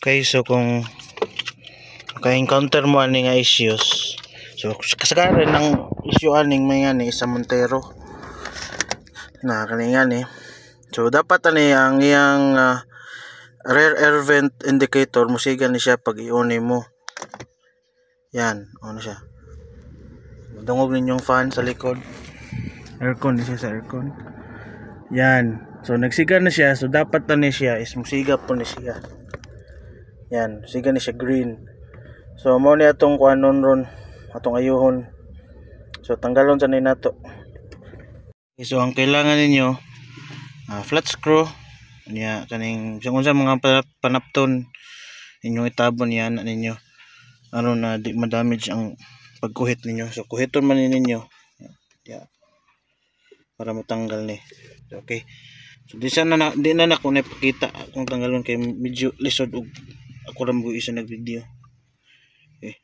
Okay, so kung ka-encounter mo ani nga issues, so kasagaran ng issue aning may nga ni sa Montero na kaningan ni. So dapat ani ang iyang rear air vent indicator musigan ni siya pag iuni mo. Yan, ano siya. Madungog ninyong fan sa likod. Aircon ni siya sa aircon. Yan. So nagsiga na siya, so dapat na ni siya is musiga po ni siya. Yan, siga ni siya green. So mo ni atong kuanon ron, atong ayuhon. So tanggalon sa ni nato. Okay, so ang kailangan ninyo flat screw niya kaning unsa mga panapton inyong itabon yan ninyo aron na di ma-damage ang pagkuhit ninyo. So kuhiton man ninyo. Yeah. Para matanggal ni. Okay. So di na ako napakita kung tanggalon kay medyo lisod og ako ra mo isa nag-video. Okay.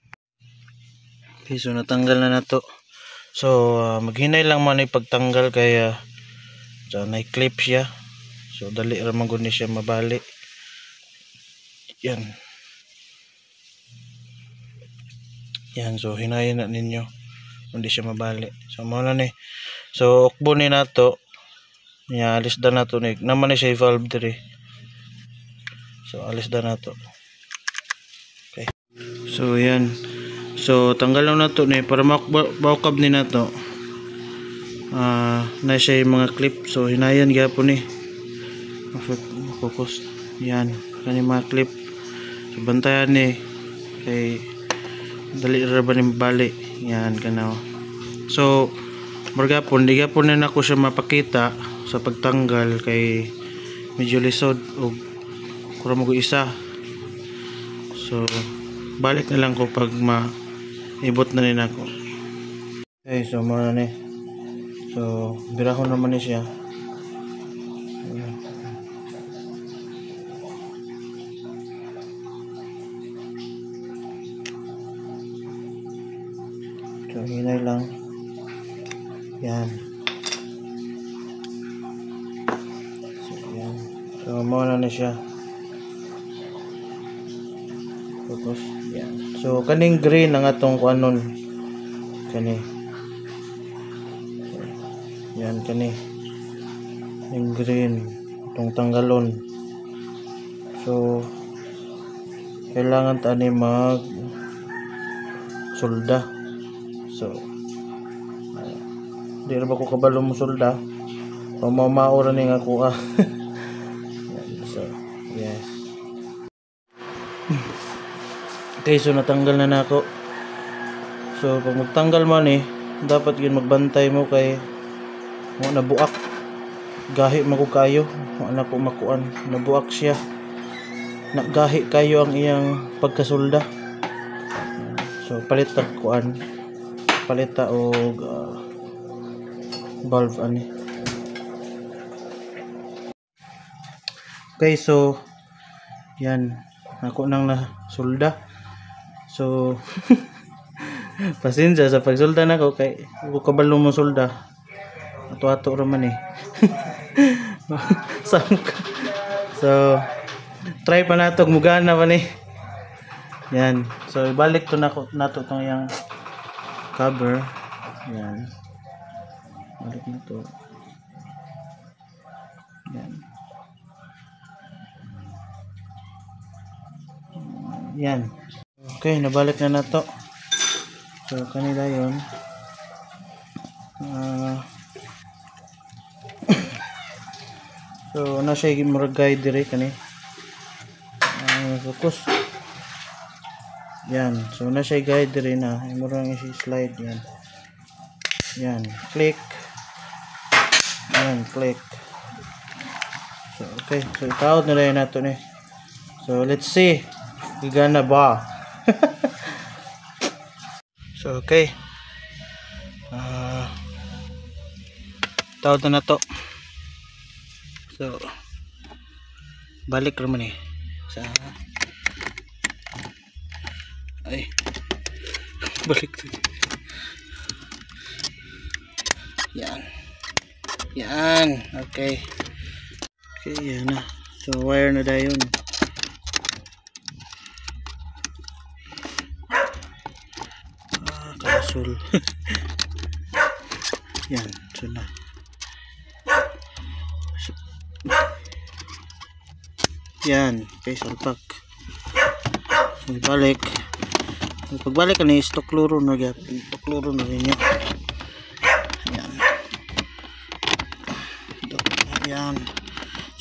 Okay, so natanggal na nato. So maghinay lang man ay pagtanggal kaya so na-clip siya. So dali ra man gud ni siya mabali. Yan. Yan, so hinayin na ninyo hindi siya mabali. So mao na ni. So ukbo ni nato. Ya, alis da nato ni. Naman ni siya valve diri. So alis da nato. Okay. So yan. So tanggal lang nato ni para makabawkab ni nato. Na siya yung mga clip. So hinayan gyapon ni. Focus. Yan, kani mga clip. So bantayan ni kay dali ra ba ni mabali. Yan kanaw. So margapon di gyapon na nako siya mapakita sa pagtanggal kay medyo lisod og kura mo isa. So balik na lang ko pag maibot na rin ako. Okay, so muna ni. So birahon naman ni siya. So hinay lang. Yan. So yan. So muna na siya. Tapos yan. So kaning green ang atong kuanon. Kani. So, yan kani. Yung green itong tanggalon. So kailangan ta ni mag solda. So di ra ba ko kabalo mo solda. Pamamaura ni nga ko So yes. Okay, so natanggal na nako. So pag magtanggal man dapat yun magbantay mo kay mo nabuak. Gahi man ko kayo, mo na ko makuan, nabuak siya. Nagahi kayo ang iyang pagkasulda. So palit ta kuan. Palita og valve ani. Okay, so yan ako nang nasulda. So pasensya sa pagsulda nako kay ko kabalo mo sulda. Ato-ato ra man So try pa nato mugana pa ni. Yan. So ibalik to nato tong yang cover. Yan. Balik na to. Yan. Yan. Okay, nabalik na nato. So kanila yon. So na siya muragay dire kani. Focus. Yan. So na siya guide dire na. Murang i-slide yan. Yan. Click. Yan. Click. So okay. So itaot na rin nato ni. So let's see. Gigana ba? So okay. Itaot na nato. So balik naman sa ay balik to. Yan okay yan na. So wire na dayon. sul. Yan, so na. So, yan, okay, salpak. So, pagbalik ka ni stokluro na gyapon. Stokluro na rin yun. Yan. Yan.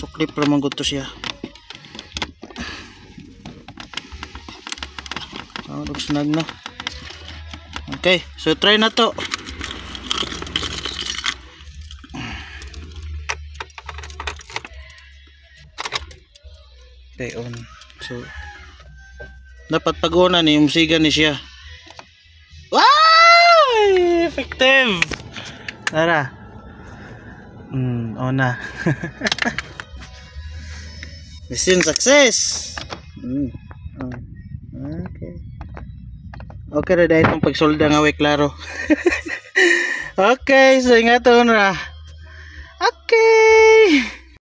So clip naman ko to siya. Snag na. Okay, so try na to. Okay, on. So dapat pag-una ni umsigan ni siya. Wow! Effective. Tara. On na. Mission success. Okay. Okay na dahil itong pagsolda nga way klaro. Okay, so ingaton na. Okay.